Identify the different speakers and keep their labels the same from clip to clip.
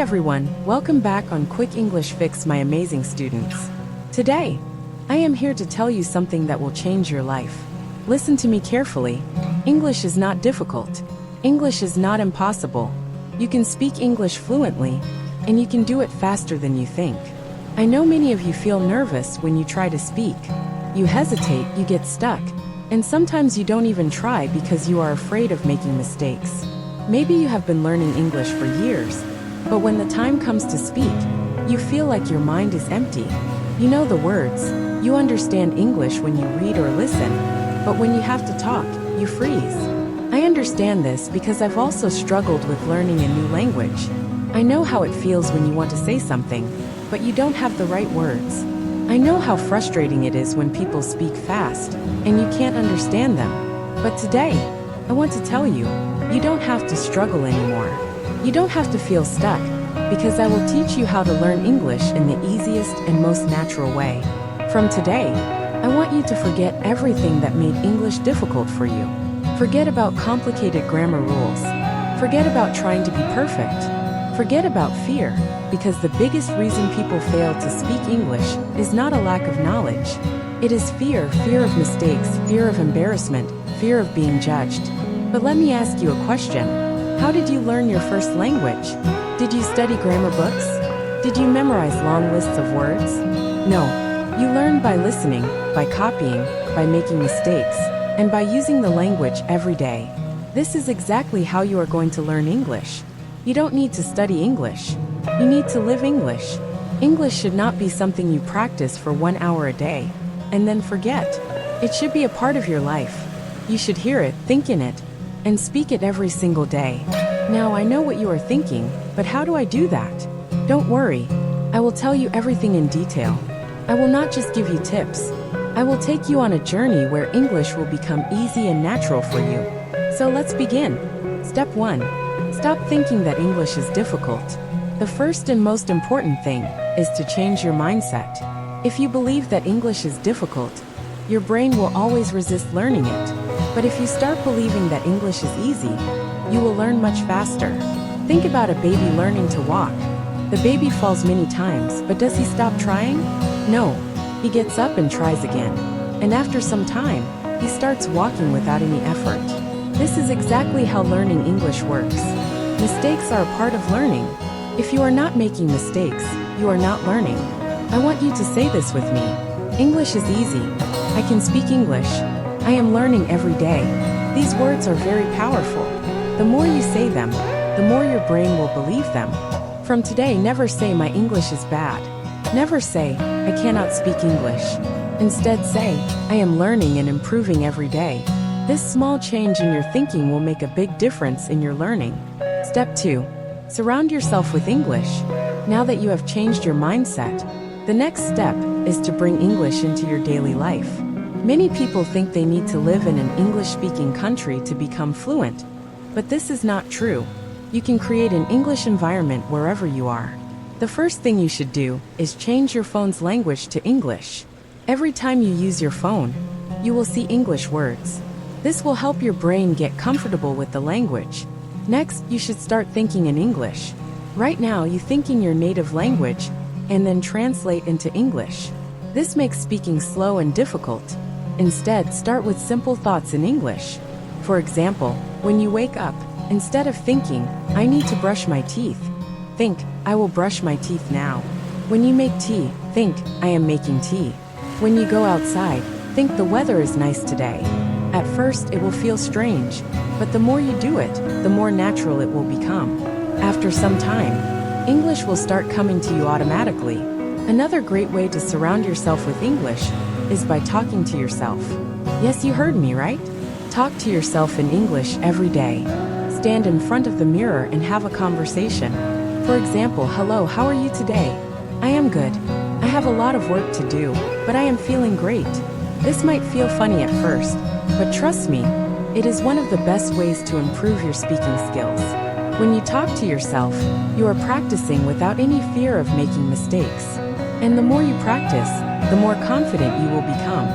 Speaker 1: everyone, welcome back on Quick English Fix, my amazing students. Today, I am here to tell you something that will change your life. Listen to me carefully. English is not difficult. English is not impossible. You can speak English fluently, and you can do it faster than you think. I know many of you feel nervous when you try to speak. You hesitate, you get stuck, and sometimes you don't even try because you are afraid of making mistakes. Maybe you have been learning English for years, but when the time comes to speak, you feel like your mind is empty. You know the words, you understand English when you read or listen, but when you have to talk, you freeze. I understand this because I've also struggled with learning a new language. I know how it feels when you want to say something, but you don't have the right words. I know how frustrating it is when people speak fast, and you can't understand them. But today, I want to tell you, you don't have to struggle anymore. You don't have to feel stuck, because I will teach you how to learn English in the easiest and most natural way. From today, I want you to forget everything that made English difficult for you. Forget about complicated grammar rules. Forget about trying to be perfect. Forget about fear, because the biggest reason people fail to speak English is not a lack of knowledge. It is fear of mistakes, fear of embarrassment, fear of being judged. But let me ask you a question. How did you learn your first language? Did you study grammar books? Did you memorize long lists of words? No. You learned by listening, by copying, by making mistakes, and by using the language every day. This is exactly how you are going to learn English. You don't need to study English. You need to live English. English should not be something you practice for 1 hour a day, and then forget. It should be a part of your life. You should hear it, think in it, and speak it every single day. Now I know what you are thinking, but how do I do that? Don't worry. I will tell you everything in detail. I will not just give you tips. I will take you on a journey where English will become easy and natural for you. So let's begin. Step 1. Stop thinking that English is difficult. The first and most important thing is to change your mindset. If you believe that English is difficult, your brain will always resist learning it. But if you start believing that English is easy, you will learn much faster. Think about a baby learning to walk. The baby falls many times, but does he stop trying? No. He gets up and tries again. And after some time, he starts walking without any effort. This is exactly how learning English works. Mistakes are a part of learning. If you are not making mistakes, you are not learning. I want you to say this with me. English is easy. I can speak English. I am learning every day. These words are very powerful. The more you say them, the more your brain will believe them. From today, never say my English is bad. Never say, I cannot speak English. Instead say, I am learning and improving every day. This small change in your thinking will make a big difference in your learning. Step 2. Surround yourself with English. Now that you have changed your mindset, the next step is to bring English into your daily life. Many people think they need to live in an English-speaking country to become fluent, but this is not true. You can create an English environment wherever you are. The first thing you should do is change your phone's language to English. Every time you use your phone, you will see English words. This will help your brain get comfortable with the language. Next, you should start thinking in English. Right now, you think in your native language and then translate into English. This makes speaking slow and difficult. Instead, start with simple thoughts in English. For example, when you wake up, instead of thinking, I need to brush my teeth, think, I will brush my teeth now. When you make tea, think, I am making tea. When you go outside, think the weather is nice today. At first, it will feel strange, but the more you do it, the more natural it will become. After some time, English will start coming to you automatically. Another great way to surround yourself with English is by talking to yourself. Yes, you heard me, right? Talk to yourself in English every day. Stand in front of the mirror and have a conversation. For example, hello, how are you today? I am good. I have a lot of work to do, but I am feeling great. This might feel funny at first, but trust me, it is one of the best ways to improve your speaking skills. When you talk to yourself, you are practicing without any fear of making mistakes. And the more you practice, the more confident you will become.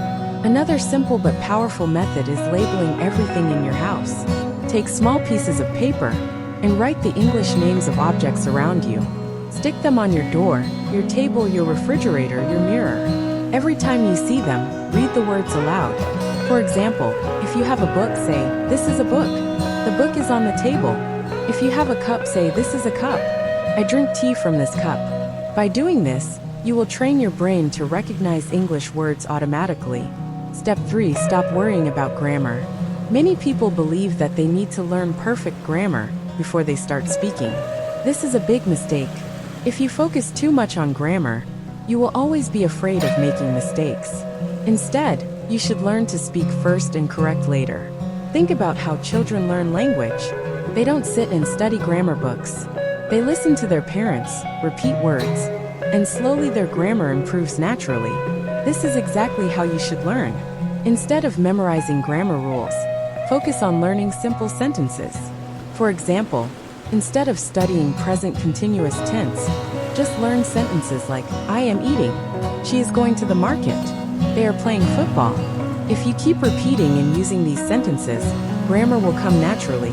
Speaker 1: Another simple but powerful method is labeling everything in your house. Take small pieces of paper and write the English names of objects around you. Stick them on your door, your table, your refrigerator, your mirror. Every time you see them, read the words aloud. For example, if you have a book, say, "This is a book." The book is on the table. If you have a cup, say, "This is a cup. I drink tea from this cup." By doing this, you will train your brain to recognize English words automatically. Step 3. Stop worrying about grammar. Many people believe that they need to learn perfect grammar before they start speaking. This is a big mistake. If you focus too much on grammar, you will always be afraid of making mistakes. Instead, you should learn to speak first and correct later. Think about how children learn language. They don't sit and study grammar books. They listen to their parents, repeat words, and slowly their grammar improves naturally. This is exactly how you should learn. Instead of memorizing grammar rules, focus on learning simple sentences. For example, instead of studying present continuous tense, just learn sentences like, "I am eating," "She is going to the market," "They are playing football." If you keep repeating and using these sentences, grammar will come naturally.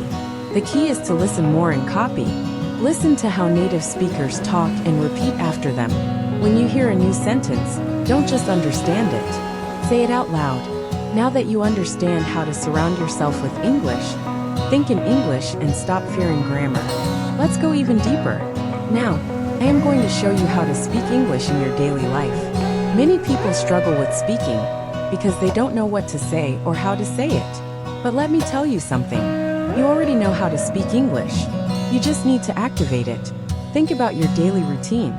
Speaker 1: The key is to listen more and copy. Listen to how native speakers talk and repeat after them. When you hear a new sentence, don't just understand it. Say it out loud. Now that you understand how to surround yourself with English, think in English and stop fearing grammar. Let's go even deeper. Now, I am going to show you how to speak English in your daily life. Many people struggle with speaking because they don't know what to say or how to say it. But let me tell you something. You already know how to speak English. You just need to activate it. Think about your daily routine.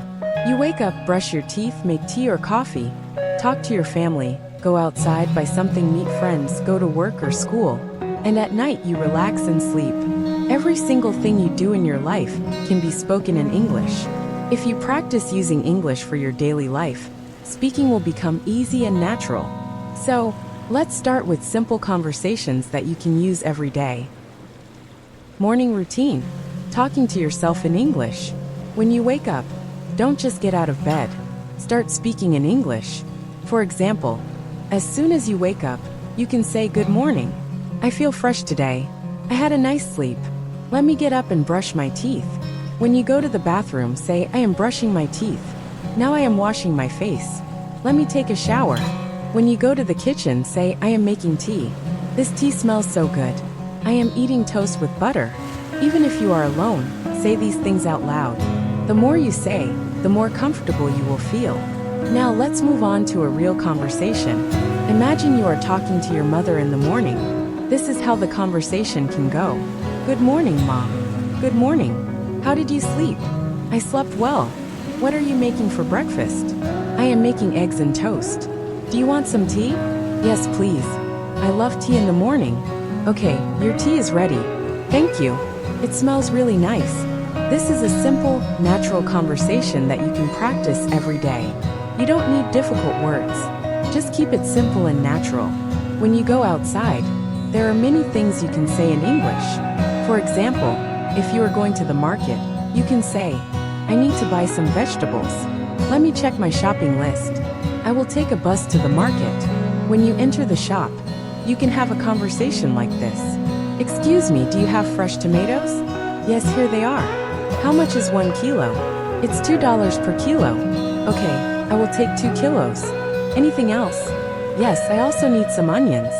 Speaker 1: You wake up, brush your teeth, make tea or coffee, talk to your family, go outside, buy something, meet friends, go to work or school, and at night you relax and sleep. Every single thing you do in your life can be spoken in English. If you practice using English for your daily life, speaking will become easy and natural. So, let's start with simple conversations that you can use every day. Morning routine. Talking to yourself in English. When you wake up, don't just get out of bed. Start speaking in English. For example, as soon as you wake up, you can say, "Good morning. I feel fresh today. I had a nice sleep. Let me get up and brush my teeth." When you go to the bathroom, say, "I am brushing my teeth. Now I am washing my face. Let me take a shower." When you go to the kitchen, say, "I am making tea. This tea smells so good. I am eating toast with butter." Even if you are alone, say these things out loud. The more you say, the more comfortable you will feel. Now let's move on to a real conversation. Imagine you are talking to your mother in the morning. This is how the conversation can go. "Good morning, Mom. Good morning. How did you sleep?" "I slept well. What are you making for breakfast?" "I am making eggs and toast." "Do you want some tea?" "Yes, please. I love tea in the morning." "Okay, your tea is ready. Thank you. It smells really nice." This is a simple, natural conversation that you can practice every day. You don't need difficult words. Just keep it simple and natural. When you go outside, there are many things you can say in English. For example, if you are going to the market, you can say, "I need to buy some vegetables. Let me check my shopping list. I will take a bus to the market." When you enter the shop, you can have a conversation like this. "Excuse me, do you have fresh tomatoes?" "Yes, here they are." "How much is 1 kilo?" "It's $2 per kilo." "Okay, I will take 2 kilos. Anything else?" "Yes, I also need some onions."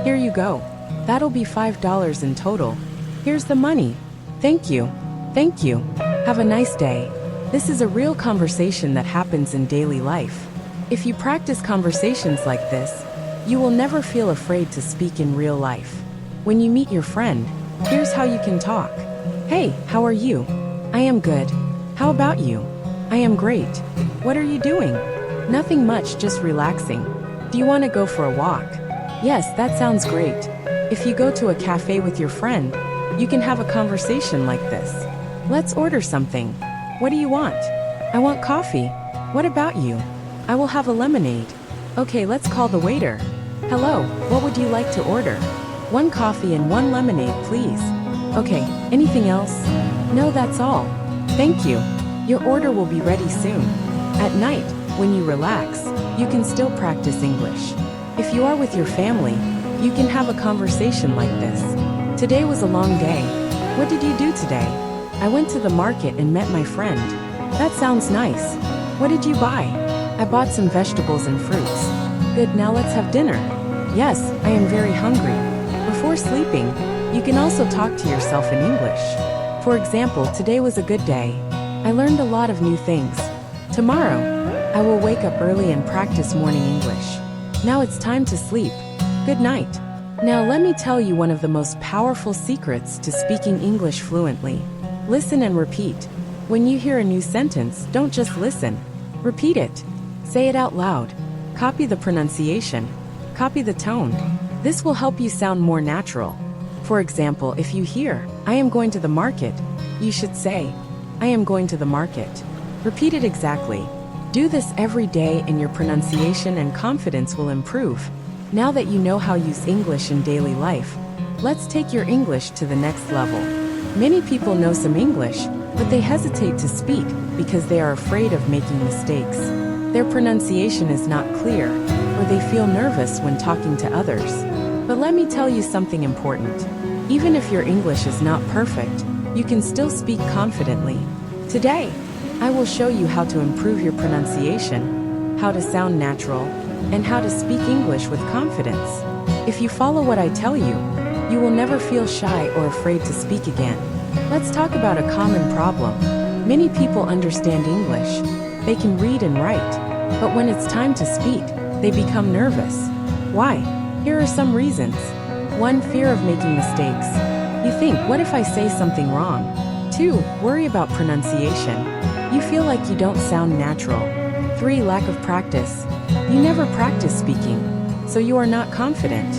Speaker 1: "Here you go. That'll be $5 in total. Here's the money." "Thank you. Thank you. Have a nice day." This is a real conversation that happens in daily life. If you practice conversations like this, you will never feel afraid to speak in real life. When you meet your friend, here's how you can talk. "Hey, how are you?" "I am good. How about you?" "I am great. What are you doing?" "Nothing much, just relaxing." "Do you want to go for a walk?" "Yes, that sounds great." If you go to a cafe with your friend, you can have a conversation like this. "Let's order something. What do you want?" "I want coffee." "What about you?" "I will have a lemonade." "Okay, let's call the waiter." "Hello, what would you like to order?" "1 coffee and 1 lemonade, please." "Okay, anything else?" "No, that's all." "Thank you. Your order will be ready soon." At night, when you relax, you can still practice English. If you are with your family, you can have a conversation like this. "Today was a long day. What did you do today?" "I went to the market and met my friend." That sounds nice. What did you buy? I bought some vegetables and fruits. Good, now let's have dinner. Yes, I am very hungry. Before sleeping, you can also talk to yourself in English. For example, today was a good day. I learned a lot of new things. Tomorrow, I will wake up early and practice morning English. Now it's time to sleep. Good night. Now let me tell you one of the most powerful secrets to speaking English fluently. Listen and repeat. When you hear a new sentence, don't just listen. Repeat it. Say it out loud. Copy the pronunciation. Copy the tone. This will help you sound more natural. For example, if you hear, I am going to the market, you should say, I am going to the market. Repeat it exactly. Do this every day and your pronunciation and confidence will improve. Now that you know how to use English in daily life, let's take your English to the next level. Many people know some English, but they hesitate to speak because they are afraid of making mistakes. Their pronunciation is not clear, or they feel nervous when talking to others. But let me tell you something important. Even if your English is not perfect, you can still speak confidently. Today, I will show you how to improve your pronunciation, how to sound natural, and how to speak English with confidence. If you follow what I tell you, you will never feel shy or afraid to speak again. Let's talk about a common problem. Many people understand English. They can read and write. But when it's time to speak, they become nervous. Why? Here are some reasons. 1. Fear of making mistakes. You think, what if I say something wrong? 2. Worry about pronunciation. You feel like you don't sound natural. 3. Lack of practice. You never practice speaking, so you are not confident.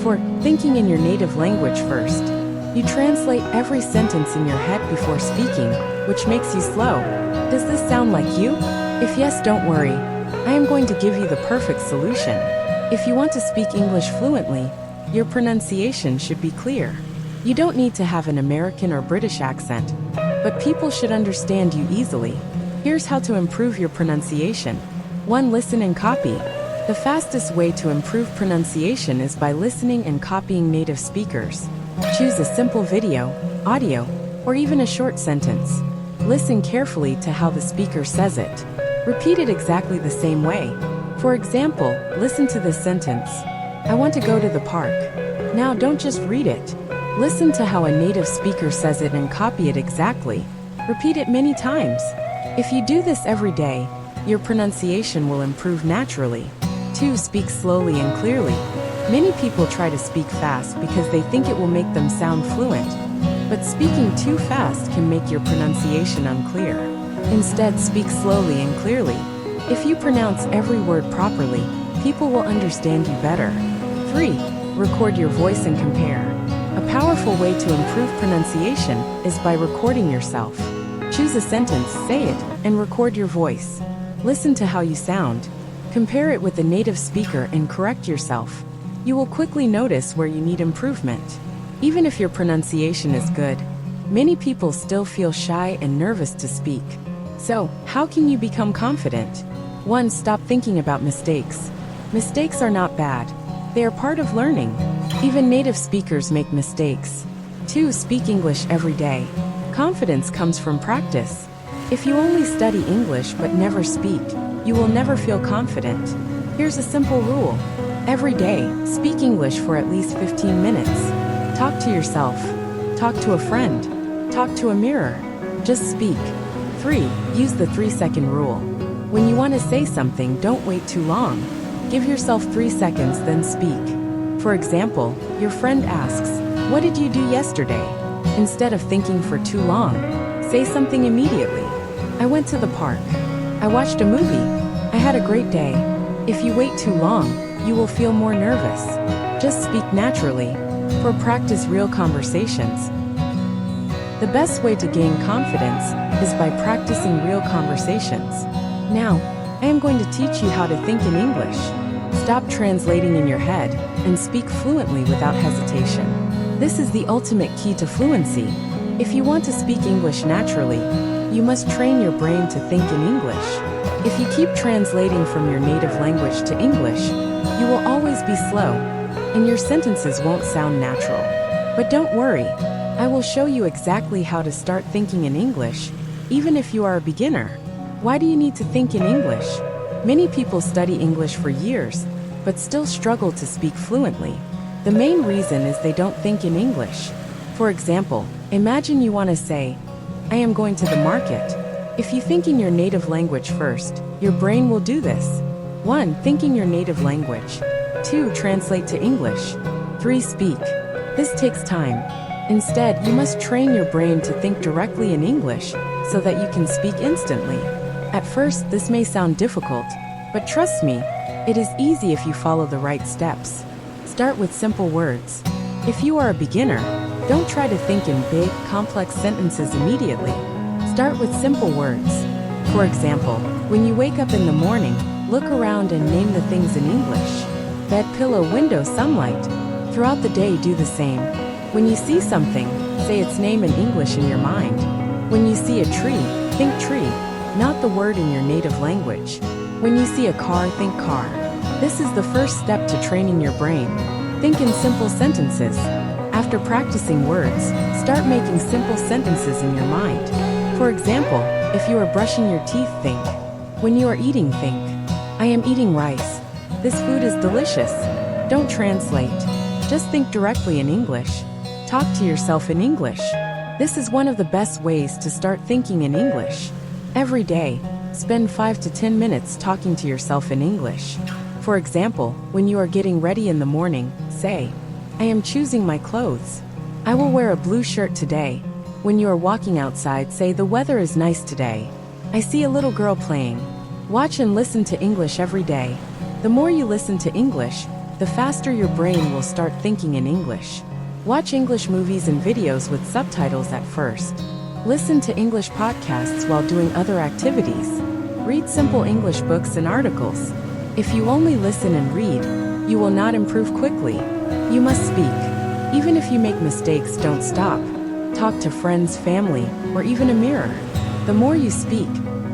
Speaker 1: 4. Thinking in your native language first. You translate every sentence in your head before speaking, which makes you slow. Does this sound like you? If yes, don't worry. I am going to give you the perfect solution. If you want to speak English fluently, your pronunciation should be clear. You don't need to have an American or British accent, but people should understand you easily. Here's how to improve your pronunciation. 1. Listen and copy. The fastest way to improve pronunciation is by listening and copying native speakers. Choose a simple video, audio, or even a short sentence. Listen carefully to how the speaker says it. Repeat it exactly the same way. For example, listen to this sentence. I want to go to the park. Now don't just read it. Listen to how a native speaker says it and copy it exactly. Repeat it many times. If you do this every day, your pronunciation will improve naturally. 2. Speak slowly and clearly. Many people try to speak fast because they think it will make them sound fluent. But speaking too fast can make your pronunciation unclear. Instead, speak slowly and clearly. If you pronounce every word properly, people will understand you better. 3. Record your voice and compare. A powerful way to improve pronunciation is by recording yourself. Choose a sentence, say it, and record your voice. Listen to how you sound. Compare it with a native speaker and correct yourself. You will quickly notice where you need improvement. Even if your pronunciation is good, many people still feel shy and nervous to speak. So, how can you become confident? 1. Stop thinking about mistakes. Mistakes are not bad. They are part of learning. Even native speakers make mistakes. 2. Speak English every day. Confidence comes from practice. If you only study English but never speak, you will never feel confident. Here's a simple rule. Every day, speak English for at least 15 minutes. Talk to yourself. Talk to a friend. Talk to a mirror. Just speak. 3. Use the 3-second rule. When you want to say something, don't wait too long. Give yourself 3 seconds, then speak. For example, your friend asks, "What did you do yesterday?" Instead of thinking for too long, say something immediately. "I went to the park. I watched a movie. I had a great day." If you wait too long, you will feel more nervous. Just speak naturally. For practice real conversations. The best way to gain confidence is by practicing real conversations. Now, I am going to teach you how to think in English. Stop translating in your head and speak fluently without hesitation. This is the ultimate key to fluency. If you want to speak English naturally, you must train your brain to think in English. If you keep translating from your native language to English, you will always be slow, and your sentences won't sound natural. But don't worry, I will show you exactly how to start thinking in English even if you are a beginner. Why do you need to think in English? Many people study English for years, but still struggle to speak fluently. The main reason is they don't think in English. For example, imagine you want to say, I am going to the market. If you think in your native language first, your brain will do this. 1. Think in your native language. 2. Translate to English. 3. Speak. This takes time. Instead, you must train your brain to think directly in English so that you can speak instantly. At first, this may sound difficult, but trust me, it is easy if you follow the right steps. Start with simple words. If you are a beginner, don't try to think in big, complex sentences immediately. Start with simple words. For example, when you wake up in the morning, look around and name the things in English. Bed, pillow, window, sunlight. Throughout the day, do the same. When you see something, say its name in English in your mind. When you see a tree, think tree, not the word in your native language. When you see a car, think car. This is the first step to training your brain. Think in simple sentences. After practicing words, start making simple sentences in your mind. For example, if you are brushing your teeth, think. When you are eating, think. I am eating rice. This food is delicious. Don't translate. Just think directly in English. Talk to yourself in English. This is one of the best ways to start thinking in English. Every day, spend 5 to 10 minutes talking to yourself in English. For example, when you are getting ready in the morning, say, I am choosing my clothes. I will wear a blue shirt today. When you are walking outside, say the weather is nice today. I see a little girl playing. Watch and listen to English every day. The more you listen to English, the faster your brain will start thinking in English. Watch English movies and videos with subtitles at first. Listen to English podcasts while doing other activities. Read simple English books and articles. If you only listen and read, you will not improve quickly. You must speak. Even if you make mistakes, don't stop. Talk to friends, family, or even a mirror. The more you speak,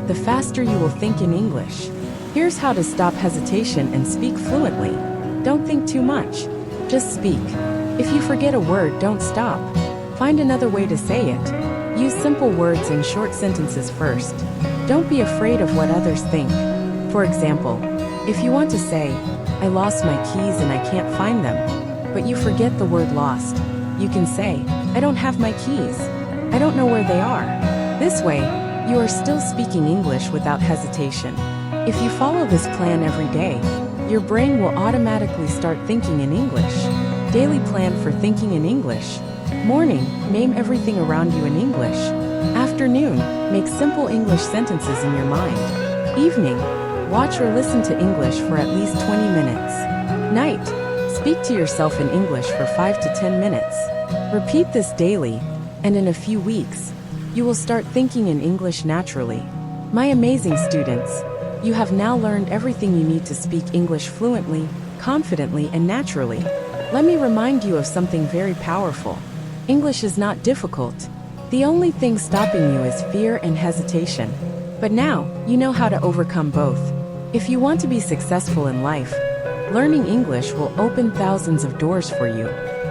Speaker 1: the faster you will think in English. Here's how to stop hesitation and speak fluently. Don't think too much. Just speak. If you forget a word, don't stop. Find another way to say it. Use simple words and short sentences first. Don't be afraid of what others think. For example, if you want to say, I lost my keys and I can't find them, but you forget the word lost, you can say, I don't have my keys. I don't know where they are. This way, you are still speaking English without hesitation. If you follow this plan every day, your brain will automatically start thinking in English. Daily plan for thinking in English. Morning, name everything around you in English. Afternoon, make simple English sentences in your mind. Evening, watch or listen to English for at least 20 minutes. Night, speak to yourself in English for 5 to 10 minutes. Repeat this daily, and in a few weeks, you will start thinking in English naturally. My amazing students, you have now learned everything you need to speak English fluently, confidently, and naturally. Let me remind you of something very powerful. English is not difficult. The only thing stopping you is fear and hesitation. But now, you know how to overcome both. If you want to be successful in life, learning English will open thousands of doors for you.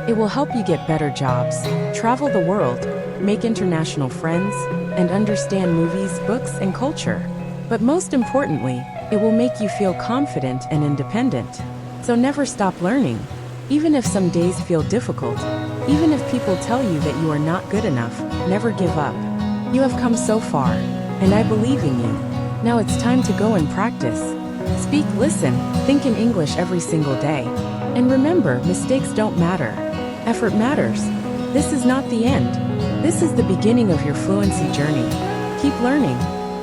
Speaker 1: It will help you get better jobs, travel the world, make international friends, and understand movies, books, and culture. But most importantly, it will make you feel confident and independent. So never stop learning. Even if some days feel difficult, even if people tell you that you are not good enough, never give up. You have come so far, and I believe in you. Now it's time to go and practice. Speak, listen, think in English every single day. And remember, mistakes don't matter. Effort matters. This is not the end. This is the beginning of your fluency journey. Keep learning,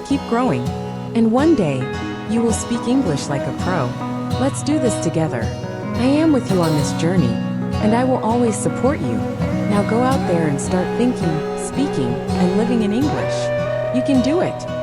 Speaker 1: keep growing, and one day, you will speak English like a pro. Let's do this together. I am with you on this journey, and I will always support you. Now go out there and start thinking, speaking, and living in English. You can do it.